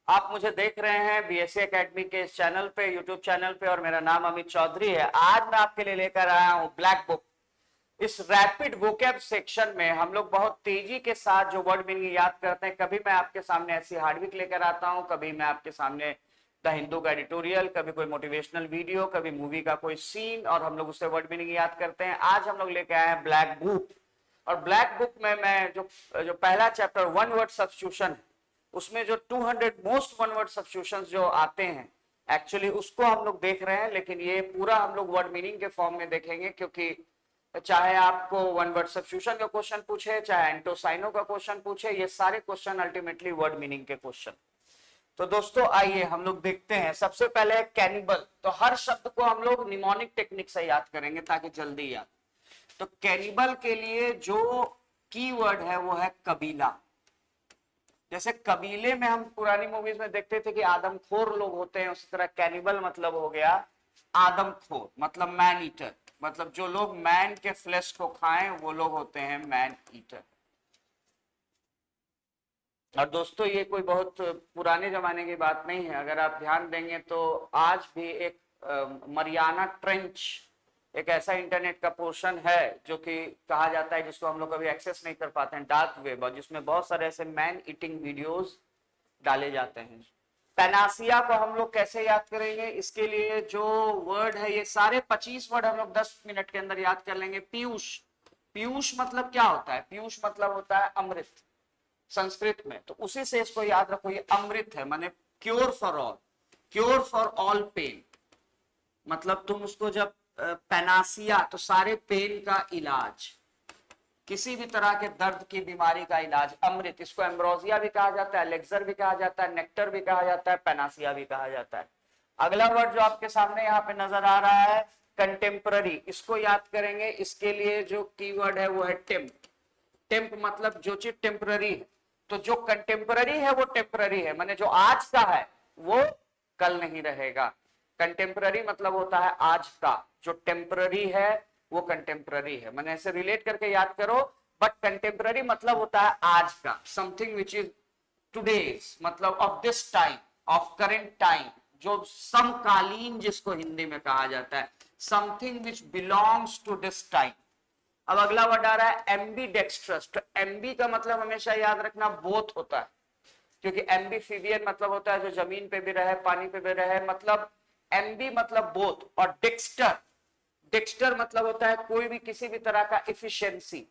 आप मुझे देख रहे हैं बीएससी एकेडमी के इस चैनल पे, यूट्यूब चैनल पे, और मेरा नाम अमित चौधरी है। आज मैं आपके लिए लेकर आया हूं ब्लैक बुक। इस रैपिड वोकैब सेक्शन में हम लोग बहुत तेजी के साथ जो वर्ड मीनिंग याद करते हैं, कभी मैं आपके सामने ऐसी हार्डविक लेकर आता हूं, कभी मैं आपके सामने द हिंदू का एडिटोरियल, कभी कोई मोटिवेशनल वीडियो, कभी मूवी का कोई सीन, और हम लोग उससे वर्ड मीनिंग याद करते हैं। आज हम लोग लेके आए हैं ब्लैक बुक, और ब्लैक बुक में मैं जो पहला चैप्टर वन वर्ड सब्स्टिट्यूशन है, उसमें जो 200 मोस्ट वन वर्ड सब्स्टिट्यूशन जो आते हैं, एक्चुअली उसको हम लोग देख रहे हैं। लेकिन ये पूरा हम लोग वर्ड मीनिंग के फॉर्म में देखेंगे, क्योंकि चाहे आपको वन वर्ड सब्स्टिट्यूशन का क्वेश्चन पूछे, चाहे एंटोसाइनो का क्वेश्चन पूछे, ये सारे क्वेश्चन अल्टीमेटली वर्ड मीनिंग के क्वेश्चन। तो दोस्तों आइए हम लोग देखते हैं। सबसे पहले कैनिबल, तो हर शब्द को हम लोग निमोनिक टेक्निक से याद करेंगे ताकि जल्दी याद। तो कैनिबल के लिए जो कीवर्ड है वो है कबीला। जैसे कबीले में हम पुरानी मूवीज में देखते थे कि आदमखोर लोग होते हैं, उसी तरह कैनिबल मतलब हो गया आदमखोर, मतलब मैन ईटर, मतलब जो लोग मैन के फ्लेश को खाएं वो लोग होते हैं मैन ईटर। और दोस्तों ये कोई बहुत पुराने जमाने की बात नहीं है। अगर आप ध्यान देंगे तो आज भी एक मरियाना ट्रेंच एक ऐसा इंटरनेट का पोर्शन है जो कि कहा जाता है, जिसको हम लोग कभी एक्सेस नहीं कर पाते हैं, डार्क वेब, और जिसमें बहुत सारे ऐसे मैन ईटिंग वीडियोस डाले जाते हैं। पेनासिया को हम लोग कैसे याद करेंगे? इसके लिए जो वर्ड है, ये सारे 25 वर्ड हम लोग 10 मिनट के अंदर याद कर लेंगे। पीयूष, पीयूष मतलब क्या होता है? पीयूष मतलब होता है अमृत संस्कृत में, तो उसी से इसको याद रखो, ये अमृत है, माने cure for all, cure for all pain. मतलब तुम उसको जब पेनासिया, तो सारे पेन का इलाज, किसी भी तरह के दर्द की बीमारी का इलाज, अमृत। इसको एम्ब्रोसिया भी कहा जाता है, एलेक्सर भी कहा जाता है, नेक्टर भी कहा जाता है, पेनासिया भी कहा जाता है। अगला वर्ड जो आपके सामने यहाँ पे नजर आ रहा है कंटेम्पररी, इसको याद करेंगे। इसके लिए जो कीवर्ड है वो है टेम्प। टेम्प मतलब जो चीज टेम्पररी है, तो जो कंटेम्पररी है वो टेम्पररी है, माने जो आज का है वो कल नहीं रहेगा। कंटेम्पररी मतलब होता है आज का, जो टेम्पररी है वो कंटेम्पररी है, माने ऐसे रिलेट करके याद करो। बट कंटेम्पररी मतलब होता है आज का, समथिंग विच इज टुडेज, मतलब of this time, of current time, जो समकालीन जिसको हिंदी में कहा जाता है, something which belongs to this time. अब अगला वर्ड आ रहा है एम्बी डेक्स्ट्रस। तो एम्बी का मतलब हमेशा याद रखना बोथ होता है, क्योंकि एम्बीफिबियन मतलब होता है जो जमीन पे भी रहे पानी पे भी रहे, मतलब एम्बी मतलब बोथ। और डेक्स्टर, डेक्स्टर मतलब होता है कोई भी किसी भी तरह का इफिशियंसी।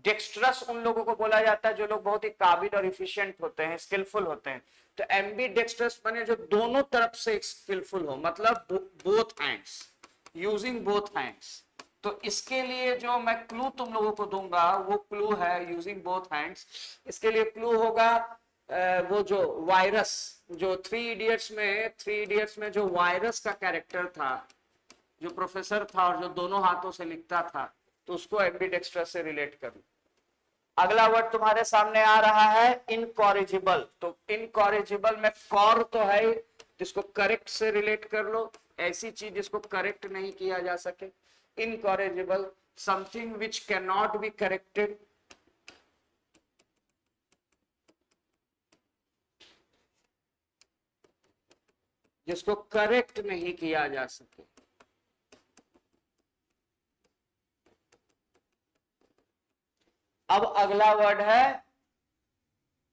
डेक्स्ट्रस उन लोगों को बोला जाता है जो लोग बहुत ही काबिल और इफिशियंट होते हैं, स्किलफुल होते हैं। तो एम्बी डेक्स्ट्रस माने जो दोनों तरफ से स्किलफुल हो, मतलब both hands, using both hands. तो इसके लिए जो मैं क्लू तुम लोगों को दूंगा वो क्लू है यूजिंग बोथ हैंड्स। इसके लिए क्लू होगा वो जो वायरस, जो थ्री इडियट्स में जो वायरस का कैरेक्टर था, जो प्रोफेसर था और जो दोनों हाथों से लिखता था, तो उसको एम्बीडेक्स्ट्रस से रिलेट कर। अगला वर्ड तुम्हारे सामने आ रहा है इनकॉरिजिबल। तो इनकॉरिजिबल में कॉर तो है, जिसको करेक्ट से रिलेट कर लो, ऐसी चीज जिसको करेक्ट नहीं किया जा सके। Incorrigible, something which can not be corrected, जिसको करेक्ट नहीं किया जा सके। अब अगला वर्ड है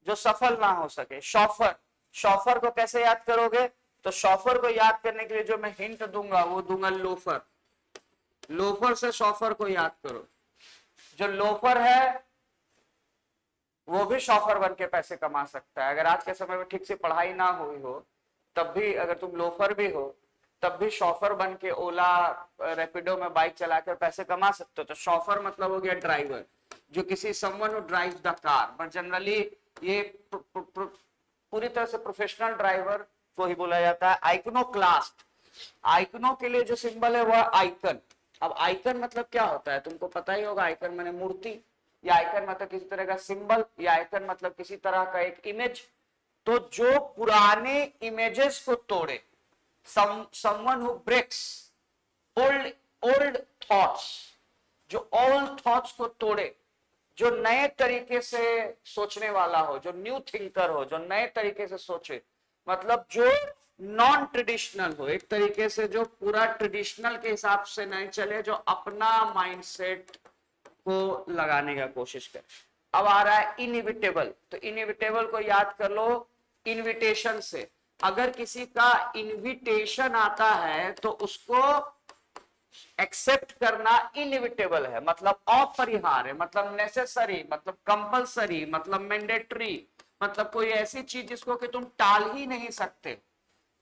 जो सफल ना हो सके, शॉफर। शॉफर को कैसे याद करोगे? तो शॉफर को याद करने के लिए जो मैं हिंट दूंगा वो दूंगा लोफर। लोफर से शॉफर को याद करो। जो लोफर है वो भी शॉफर बन के पैसे कमा सकता है। अगर आज के समय में ठीक से पढ़ाई ना हुई हो तब भी, अगर तुम लोफर भी हो तब भी शॉफर बन के ओला रैपिडो में बाइक चलाकर पैसे कमा सकते हो। तो शॉफर मतलब हो गया ड्राइवर, जो किसी someone who drives the car, but generally ये पूरी तरह से प्रोफेशनल ड्राइवर को ही बोला जाता है। आइकनोक्लास्ट, आइकनो के लिए जो सिंबल है वह आइकन। अब आइकन मतलब क्या होता है तुमको पता ही होगा। आइकन माने मूर्ति, या आइकन मतलब किसी तरह का सिंबल, या आइकन मतलब किसी तरह का एक इमेज। तो जो पुराने इमेजेस को तोड़े, someone who breaks old thoughts, जो ओल्ड थॉट्स को तोड़े, जो नए तरीके से सोचने वाला हो, जो न्यू थिंकर हो, जो नए तरीके से सोचे, मतलब जो नॉन ट्रेडिशनल हो, एक तरीके से जो पूरा ट्रेडिशनल के हिसाब से नहीं चले, जो अपना माइंडसेट को लगाने का कोशिश करे। अब आ रहा है इनविटेबल, तो इनविटेबल को याद कर लो इनविटेशन से। अगर किसी का इनविटेशन आता है तो उसको एक्सेप्ट करना इनविटेबल है, मतलब अपरिहार्य, मतलब नेसेसरी, मतलब कंपलसरी, मतलब मैंडेटरी, मतलब कोई ऐसी चीज जिसको कि तुम टाल ही नहीं सकते।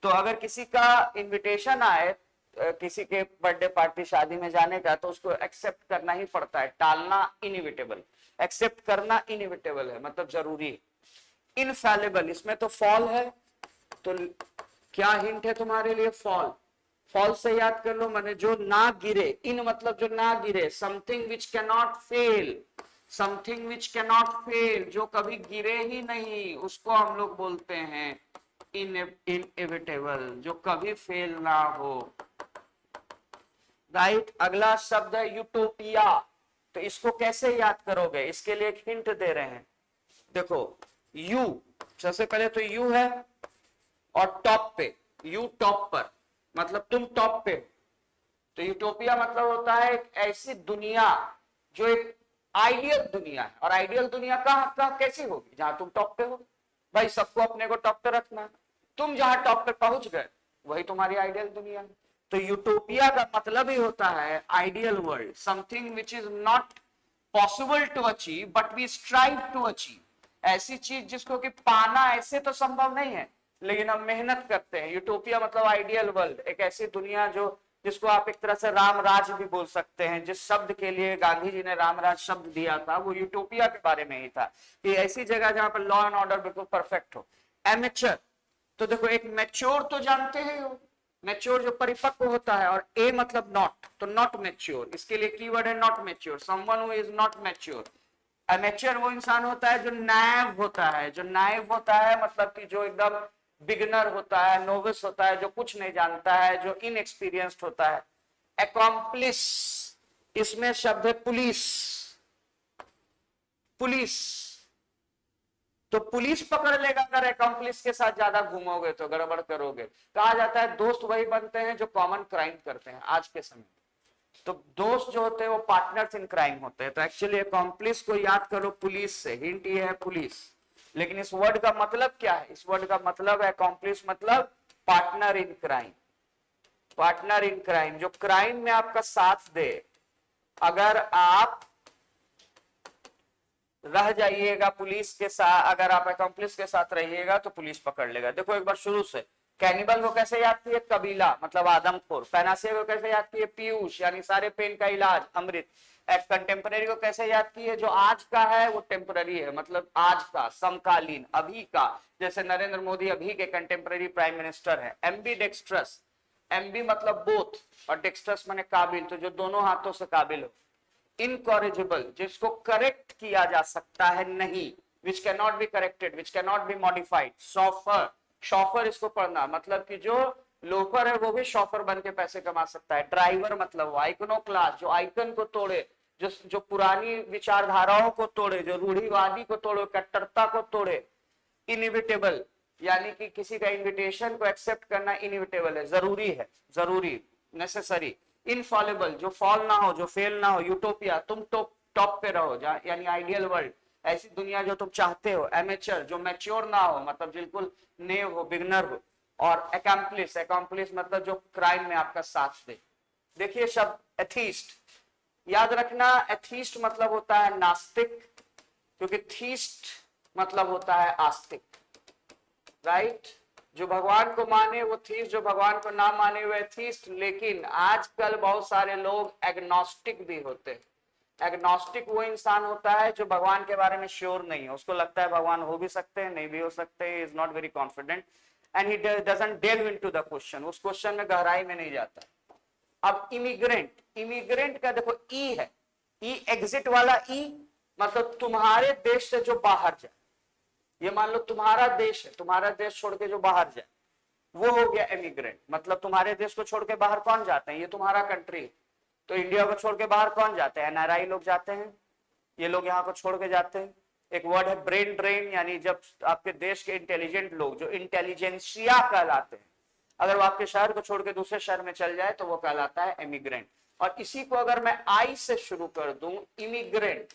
तो अगर किसी का इनविटेशन आए किसी के बर्थडे पार्टी शादी में जाने का, तो उसको एक्सेप्ट करना ही पड़ता है, टालना इनविटेबल, एक्सेप्ट करना इनविटेबल है, मतलब जरूरी है। इनफैलिबल, इसमें तो फॉल है, तो क्या हिंट है तुम्हारे लिए? फॉल। फॉल से याद कर लो, माने जो ना गिरे, इन मतलब जो ना गिरे, something which can not fail, something which can not fail, जो कभी गिरे ही नहीं, उसको हम लोग बोलते हैं इनएविटेबल, जो कभी फेल ना हो। राइट। अगला शब्द है यूटोपिया। तो इसको कैसे याद करोगे, इसके लिए एक हिंट दे रहे हैं। देखो यू, सबसे पहले तो यू है और टॉप पे, यू टॉप पर, मतलब तुम टॉप पे। तो यूटोपिया मतलब होता है एक ऐसी दुनिया जो एक आइडियल दुनिया है। और आइडियल दुनिया कहां कैसी होगी? जहां तुम टॉप पे हो। भाई सबको अपने को टॉप पे रखना, तुम जहां टॉप पे पहुंच गए वही तुम्हारी आइडियल दुनिया है। तो यूटोपिया का मतलब ही होता है ideal world, something which is not possible to achieve but we strive to achieve. ऐसी चीज जिसको कि पाना ऐसे तो संभव नहीं है, लेकिन हम मेहनत करते हैं। यूटोपिया मतलब आइडियल वर्ल्ड, एक ऐसी दुनिया जो जिसको आप एक तरह से रामराज भी बोल सकते हैं। जिस शब्द के लिए गांधी जी ने रामराज शब्द दिया था वो यूटोपिया के बारे में ही था, कि ऐसी जगह जहां पर लॉ एंड ऑर्डर बिल्कुल परफेक्ट हो। एमेचर, तो देखो एक मैच्योर तो जानते ही हो, मैच्योर जो परिपक्व होता है, और ए मतलब नॉट, तो नॉट मैच्योर, इसके लिए कीवर्ड है not mature, someone who is not mature. Amateur वो इंसान होता है जो नाइव होता है, जो नाइव होता है मतलब कि जो एकदम बिगनर होता है, नोविस होता है, जो कुछ नहीं जानता है, जो इनएक्सपीरियंस्ड होता है। अकॉम्प्लिस, इसमें शब्द है पुलिस, पुलिस, तो पुलिस पकड़ लेगा अगर अकॉम्प्लिस के साथ ज्यादा घूमोगे तो, गड़बड़ करोगे। कहा जाता है दोस्त वही बनते हैं जो कॉमन क्राइम करते हैं आज के समय। तो दोस्त जो होते हैं वो पार्टनर्स इन क्राइम होते हैं। तो एक्चुअली अकॉम्प्लिस को याद करो पुलिस से, हिंट ये है पुलिस। लेकिन इस वर्ड का मतलब क्या है? इस वर्ड का मतलब है अकॉम्प्लिस मतलब partner in crime, partner in crime, जो क्राइम में आपका साथ दे। अगर आप रह जाइएगा पुलिस के साथ, अगर आप अकॉम्प्लिस के साथ रहिएगा तो पुलिस पकड़ लेगा। देखो एक बार शुरू से, कैनिबल को कैसे याद किए? कबीला मतलब आदमखोर। पैनासिया को कैसे याद किए? पीयूष, यानी सारे पेन का इलाज, अमृत। एक कंटेम्पररी को कैसे याद किए? जो आज का है वो टेम्पररी है, मतलब आज का, समकालीन, अभी का। जैसे नरेंद्र मोदी अभी के कंटेम्पररी प्राइम मिनिस्टर है। एम्बी डेक्स्ट्रस, एम्बी मतलब बोथ, और डेक्स्ट्रस माने काबिल, तो जो दोनों हाथों से काबिल हो। इनकॉरिजिबल, जिसको करेक्ट किया जा सकता है नहीं, which can not be corrected, which can not be modified. Chauffeur, chauffeur इसको पढ़ना, मतलब कि जो लोफर है वो भी शॉफर बन के पैसे कमा सकता है। ड्राइवर मतलब आइकनोक्लास्ट, जो आइकन को तोड़े, जो पुरानी विचारधाराओं को तोड़े, जो रूढ़िवादी को तोड़े, कट्टरता को तोड़े। इनविटेबल, यानी कि किसी का इनविटेशन को एक्सेप्ट करना इनविटेबल है, जरूरी है, जरूरी, नेसेसरी। इनफॉलेबल, जो फॉल ना हो, जो फेल ना हो। यूटोपिया, तुम टॉप पे रहो, यानी आइडियल वर्ल्ड, ऐसी दुनिया जो तुम चाहते हो। एमेचर, जो मैच्योर ना हो, मतलब बिल्कुल नेव हो, बिगनर हो। और अकॉम्प्लिस, अकॉम्प्लिस मतलब जो क्राइम में आपका साथ दे। देखिए शब्द एथीस्ट, याद रखना एथीस्ट मतलब होता है नास्तिक, क्योंकि थीस्ट मतलब होता है आस्तिक। राइट। जो भगवान को माने वो थीस्ट, जो भगवान को ना माने वो एथीस्ट। लेकिन आजकल बहुत सारे लोग एग्नोस्टिक भी होते हैं। एग्नोस्टिक वो इंसान होता है जो भगवान के बारे में श्योर नहीं है, उसको लगता है भगवान हो भी सकते हैं, नहीं भी हो सकते, is not very confident and he doesn't delve into the question, उस क्वेश्चन में गहराई में नहीं जाता। अब इमिग्रेंट, इमिग्रेंट का देखो ई है, ई एग्जिट वाला ई, मतलब तुम्हारे देश से जो बाहर जाए। ये मान लो तुम्हारा देश है, तुम्हारा देश छोड़ के जो बाहर जाए वो हो गया इमिग्रेंट। मतलब तुम्हारे देश को छोड़ के बाहर कौन जाते हैं? ये तुम्हारा कंट्री है। तो इंडिया को छोड़ के बाहर कौन जाते हैं? एनआरआई लोग जाते हैं, ये लोग यहाँ को छोड़ के जाते हैं। एक वर्ड है ब्रेन ड्रेन, यानी जब आपके देश के इंटेलिजेंट लोग जो इंटेलिजेंसिया कहलाते हैं, अगर वो आपके शहर को छोड़ के दूसरे शहर में चल जाए तो वो कहलाता है इमिग्रेंट। और इसी को अगर मैं आई से शुरू कर दूं, इमिग्रेंट,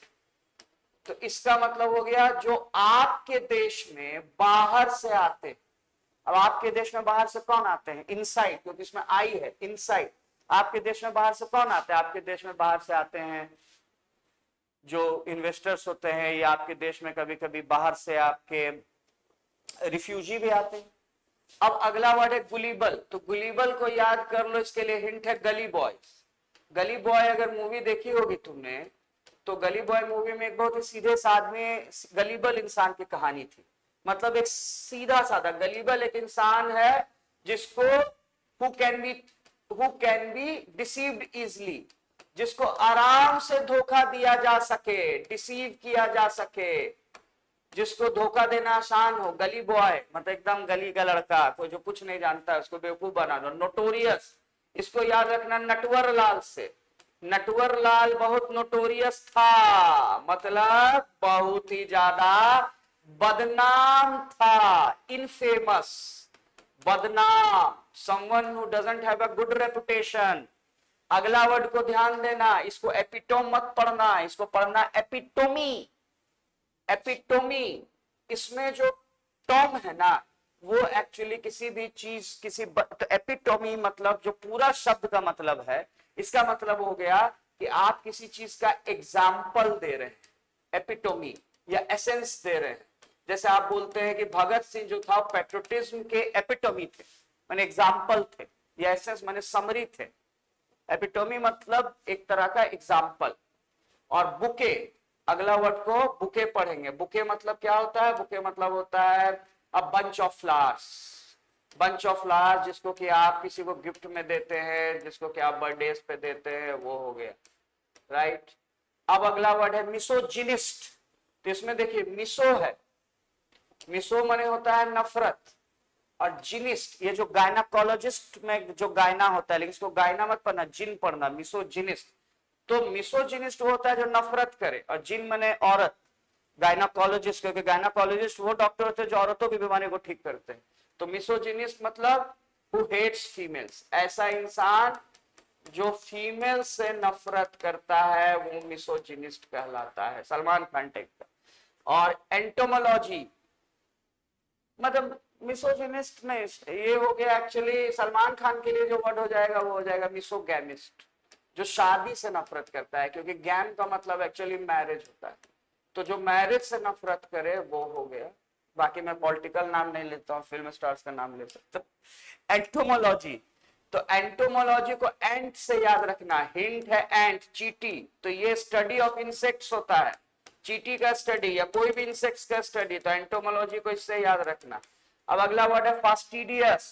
तो इसका मतलब हो गया जो आपके देश में बाहर से आते हैं। अब आपके देश में बाहर से कौन आते हैं? इनसाइड, क्योंकि इसमें आई है, इनसाइड। आपके देश में बाहर से कौन आते हैं? आपके देश में बाहर से आते हैं जो इन्वेस्टर्स होते हैं, या आपके देश में कभी कभी बाहर से आपके रिफ्यूजी भी आते हैं। अब अगला वर्ड है गुलीबल, तो गुलीबल को याद कर लो, इसके लिए हिंट है गली बॉयज। गली बॉय अगर मूवी देखी होगी तुमने, तो गली बॉय मूवी में एक बहुत ही सीधे साधे गलीबल इंसान की कहानी थी। मतलब एक सीधा साधा गलीबल एक इंसान है जिसको who can be deceived easily, जिसको आराम से धोखा दिया जा सके, डिसीव किया जा सके, जिसको धोखा देना आसान हो। गली बॉय मतलब एकदम गली का लड़का, कोई जो कुछ नहीं जानता है उसको बेवकूफ बना दो। नोटोरियस, इसको याद रखना नटवर लाल से। नटवर लाल बहुत नोटोरियस था, मतलब बहुत ही ज्यादा बदनाम था, इनफेमस, बदनाम, someone who doesn't have a good reputation. अगला वर्ड को ध्यान देना, इसको एपिटोम मत पढ़ना, इसको पढ़ना एपिटोमी। एपिटोमी, इसमें जो टॉम है ना, वो एक्चुअली किसी भी चीज तो एपिटोमी मतलब जो पूरा शब्द का मतलब है, इसका मतलब हो गया कि आप किसी चीज का एग्जाम्पल दे रहे हैं, एपिटोमी या एसेंस दे रहे हैं। जैसे आप बोलते हैं कि भगत सिंह जो था पेट्रोटिज्म के एपिटोमी थे, माने एग्जाम्पल थे, या एसेंस माने समरी थे। एपिटोमी मतलब एक तरह का एग्जाम्पल। और बुके, अगला वर्ड को बुके पढ़ेंगे। बुके मतलब क्या होता है? बुके मतलब होता है a bunch of flowers. Bunch of flowers जिसको कि आप किसी को गिफ्ट में देते हैं, जिसको कि आप बर्थडे पे देते हैं, वो हो गया, राइट। अब अगला वर्ड है मिसोजिनिस्ट। तो इसमें देखिए मिसो है, मिसो माने होता है नफरत, और जिनिस्ट ये जो गायनाकोलॉजिस्ट में जो गायना होता है, लेकिन इसको गायना मत पढ़ना, जिन पढ़ना, मिसोजिनिस्ट। तो मिसोजिनिस्ट वो होता है जो नफरत करे, और जिन माने औरत, गायनाकोलॉजिस्ट, क्योंकि गायनाकोलॉजिस्ट वो डॉक्टर होते हैं जो औरतों की बीमारी को ठीक करते हैं। तो मिसोजिनिस्ट मतलब हु हेट्स फीमेल्स, ऐसा इंसान जो फीमेल से नफरत करता है वो मिसोजिनिस्ट कहलाता है, सलमान खान टाइप का। और एंटोमोलॉजी मतलब मिसोजिनिस्ट में ये हो गया, एक्चुअली सलमान खान के लिए जो वर्ड हो जाएगा वो हो जाएगा मिसोगैमिस्ट, जो शादी से नफरत करता है, क्योंकि गैम का मतलब एक्चुअली मैरिज होता है। तो जो मैरिज से नफरत करे वो हो गया। बाकी मैं पॉलिटिकल नाम नहीं लेता हूँ, फिल्म स्टार्स का नाम ले सकता हूँ। एंटोमोलॉजी, तो एंटोमोलॉजी को एंट से याद रखना, हिंट है एंट, चीटी। तो ये स्टडी ऑफ इंसेक्ट्स होता है, चीटी का स्टडी या कोई भी इंसेक्ट्स का स्टडी, तो एंटोमोलॉजी को इससे याद रखना। अब अगला वर्ड है फास्टिडियस।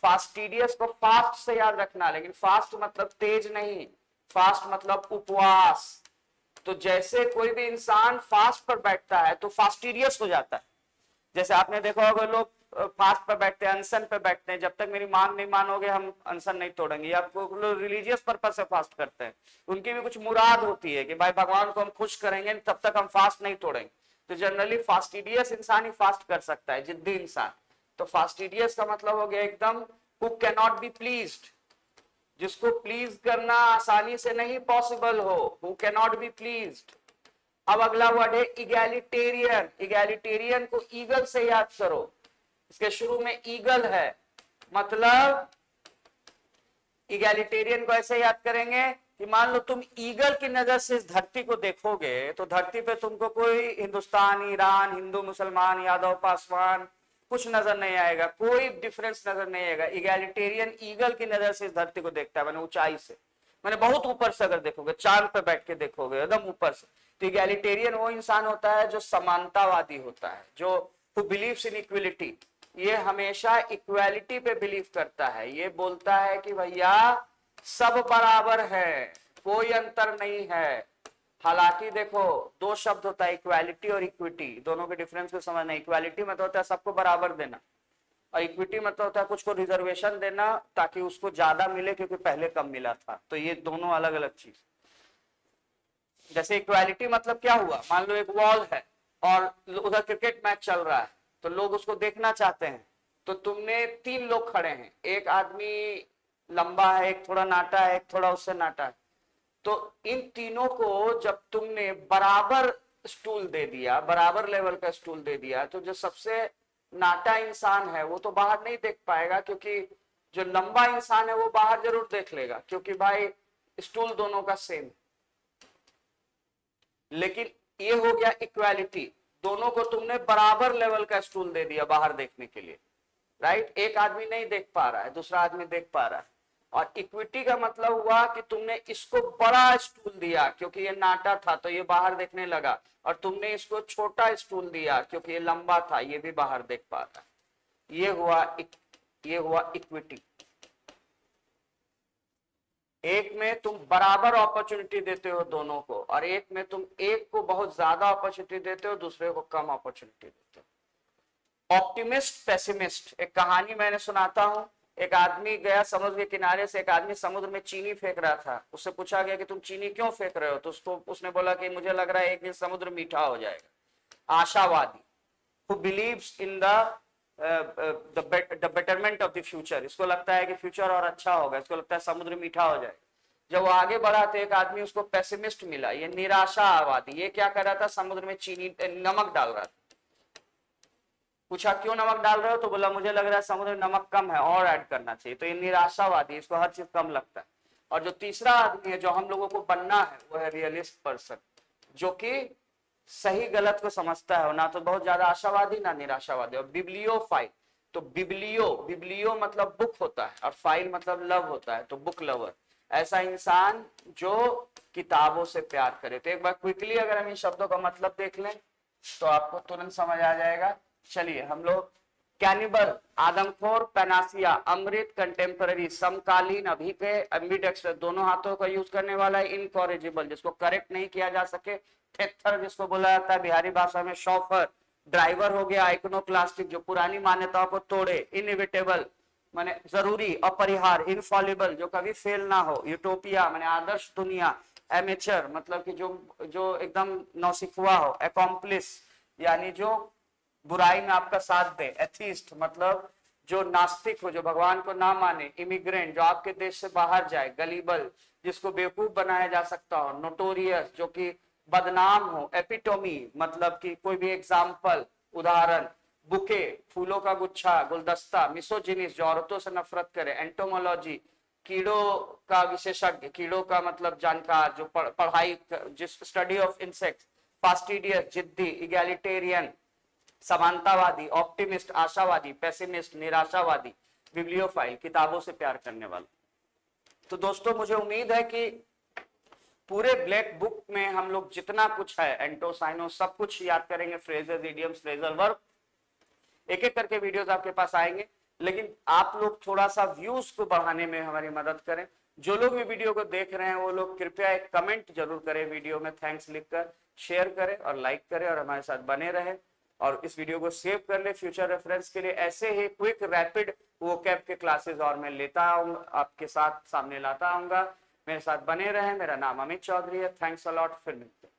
फास्टिडियस को फास्ट से याद रखना, लेकिन फास्ट मतलब तेज नहीं, फास्ट मतलब उपवास। तो जैसे कोई भी इंसान फास्ट पर बैठता है तो फास्टिडियस हो जाता है। जैसे आपने देखा होगा लोग फास्ट पर बैठते हैं, अनशन पर बैठते हैं, जब तक मेरी मांग नहीं मानोगे हम अनशन नहीं तोड़ेंगे। या लोग रिलीजियस पर्पज से फास्ट करते हैं, उनकी भी कुछ मुराद होती है कि भाई भगवान को हम खुश करेंगे, तब तक हम फास्ट नहीं तोड़ेंगे। तो जनरली फास्टिडियस इंसान ही फास्ट कर सकता है, जिद्दी इंसान। तो फास्टिडियस का मतलब हो गया एकदम who can not be pleased, जिसको प्लीज करना आसानी से नहीं पॉसिबल हो, who can not be pleased. अब अगला वर्ड है इगैलिटेरियन। इगैलिटेरियन को ईगल से याद करो, इसके शुरू में ईगल है, मतलब इगैलिटेरियन को ऐसे याद करेंगे कि मान लो तुम ईगल की नजर से इस धरती को देखोगे तो धरती पे तुमको कोई हिंदुस्तान, ईरान, हिंदू, मुसलमान, यादव, पासवान कुछ नजर नहीं आएगा, कोई डिफरेंस नजर नहीं आएगा। इगैलिटेरियन ईगल की नजर से इस धरती को देखता है, मैंने ऊंचाई से, मैंने बहुत ऊपर से अगर देखोगे, चांद पे बैठ के देखोगे एकदम ऊपर से। तो इगैलिटेरियन वो इंसान होता है जो समानतावादी होता है, जो हु बिलीव्स इन इक्वलिटी। ये हमेशा इक्वालिटी पे बिलीव करता है, ये बोलता है कि भैया सब बराबर है, कोई अंतर नहीं है। हालांकि देखो दो शब्द होता है, इक्वालिटी और इक्विटी, दोनों के डिफरेंस को समझना। इक्वालिटी मतलब होता है सबको बराबर देना, और इक्विटी मतलब होता है कुछ को रिजर्वेशन देना ताकि उसको ज्यादा मिले क्योंकि पहले कम मिला था। तो ये दोनों अलग अलग चीज। जैसे इक्वालिटी मतलब क्या हुआ, मान लो एक वॉल है, और उधर क्रिकेट मैच चल रहा है तो लोग उसको देखना चाहते हैं, तो तुमने 3 लोग खड़े हैं, एक आदमी लंबा है, एक थोड़ा नाटा है, एक थोड़ा उससे नाटा है, तो इन तीनों को जब तुमने बराबर स्टूल दे दिया, बराबर लेवल का स्टूल दे दिया, तो जो सबसे नाटा इंसान है वो तो बाहर नहीं देख पाएगा, क्योंकि जो लंबा इंसान है वो बाहर जरूर देख लेगा, क्योंकि भाई स्टूल दोनों का सेम। लेकिन ये हो गया इक्वालिटी, दोनों को तुमने बराबर लेवल का स्टूल दे दिया बाहर देखने के लिए, राइट। एक आदमी नहीं देख पा रहा है, दूसरा आदमी देख पा रहा है। और इक्विटी का मतलब हुआ कि तुमने इसको बड़ा स्टूल दिया क्योंकि ये नाटा था तो ये बाहर देखने लगा, और तुमने इसको छोटा स्टूल दिया क्योंकि ये लंबा था, ये भी बाहर देख पाता। ये हुआ इक्विटी। एक में तुम बराबर अपॉर्चुनिटी देते हो दोनों को, और एक में तुम एक को बहुत ज्यादा अपॉर्चुनिटी देते हो, दूसरे को कम अपॉर्चुनिटी देते हो। ऑप्टिमिस्ट पेसिमिस्ट, एक कहानी मैंने सुनाता हूं। एक आदमी गया समुद्र के किनारे से, एक आदमी समुद्र में चीनी फेंक रहा था। उससे पूछा गया कि तुम चीनी क्यों फेंक रहे हो, तो उसने बोला कि मुझे लग रहा है एक दिन समुद्र मीठा हो जाएगा। आशावादी, who believes in the betterment of the future, इसको लगता है कि फ्यूचर और अच्छा होगा, इसको लगता है समुद्र मीठा हो जाएगा। जब वो आगे बढ़ा तो एक आदमी उसको पेसिमिस्ट मिला, ये निराशावादी। ये क्या कर रहा था, समुद्र में चीनी नमक डाल रहा था। पूछा क्यों नमक डाल रहे हो, तो बोला मुझे लग रहा है समुद्र में नमक कम है और ऐड करना चाहिए। तो ये निराशावादी, इसको हर चीज कम लगता है। और जो तीसरा आदमी है जो हम लोगों को बनना है, वो है रियलिस्ट पर्सन, जो कि सही गलत को समझता है, ना तो बहुत ज्यादा आशावादी ना निराशावादी। और बिब्लियोफाइल, तो बिब्लियो मतलब बुक होता है, और फाइल मतलब लव होता है, तो बुक लवर। ऐसा इंसान जो किताबों से प्यार करे। तो एक बार क्विकली अगर हम इन शब्दों का मतलब देख लें तो आपको तुरंत समझ आ जाएगा। चलिए हम लोग, कैनिबल आदमखोर, पैनासिया अमृत, कंटेम्पररी समकालीन, अभी के, एम्बिडेक्स्ट्रस दोनों हाथों का यूज करने वाला है, इनकॉरिजिबल जिसको करेक्ट नहीं किया जा सके, थेथर जिसको बोला जाता है बिहारी भाषा में शॉफर, ड्राइवर हो गया आइकोनोक्लास्टिक जो पुरानी मान्यताओं को तोड़े, इनएविटेबल माने जरूरी अपरिहार्य, इनफॉलिबल जो कभी फेल ना हो, यूटोपिया माने आदर्श दुनिया, एमेचर मतलब कि जो एकदम नौसिखुआ हो, एकॉम्प्लिस यानी जो बुराई में आपका साथ दे, एथीस्ट मतलब जो नास्तिक हो, जो भगवान को ना माने, इमिग्रेंट जो आपके देश से बाहर जाए, गलीबल जिसको बेवकूफ बनाया जा सकता हो, नोटोरियस जो कि बदनाम हो, एपिटोमी मतलब कि कोई भी एग्जाम्पल उदाहरण, बुके फूलों का गुच्छा, गुलदस्ता, मिसोजिनिस जो औरतों से नफरत करे, एंटोमोलॉजी कीड़ों का विशेषज्ञ, कीड़ों का मतलब जानकार जो पढ़ाई जिस स्टडी ऑफ इंसेक्ट्स, फास्टिडियस जिद्दी, इगैलिटेरियन समानतावादी, ऑप्टिमिस्ट आशावादी, पेसिमिस्ट निराशावादी, बिब्लियोफाइल किताबों से प्यार करने वाला। तो दोस्तों मुझे उम्मीद है कि पूरे ब्लैक बुक में हम लोग जितना कुछ है एंटो साइनो सब कुछ याद करेंगे, फ्रेजेस, इडियम्स, फ्रेजल वर्ब, एक एक करके वीडियोस आपके पास आएंगे। लेकिन आप लोग थोड़ा सा व्यूज को बढ़ाने में हमारी मदद करें। जो लोग भी वीडियो को देख रहे हैं वो लोग कृपया एक कमेंट जरूर करें वीडियो में, थैंक्स लिखकर, शेयर करें और लाइक करें और हमारे साथ बने रहें। और इस वीडियो को सेव कर ले फ्यूचर रेफरेंस के लिए। ऐसे ही क्विक रैपिड वोकैब के क्लासेस और मैं लेता आऊंगा, आपके साथ सामने लाता आऊंगा। मेरे साथ बने रहें। मेरा नाम अमित चौधरी है। थैंक्स अ लॉट, फिर मिलते हैं।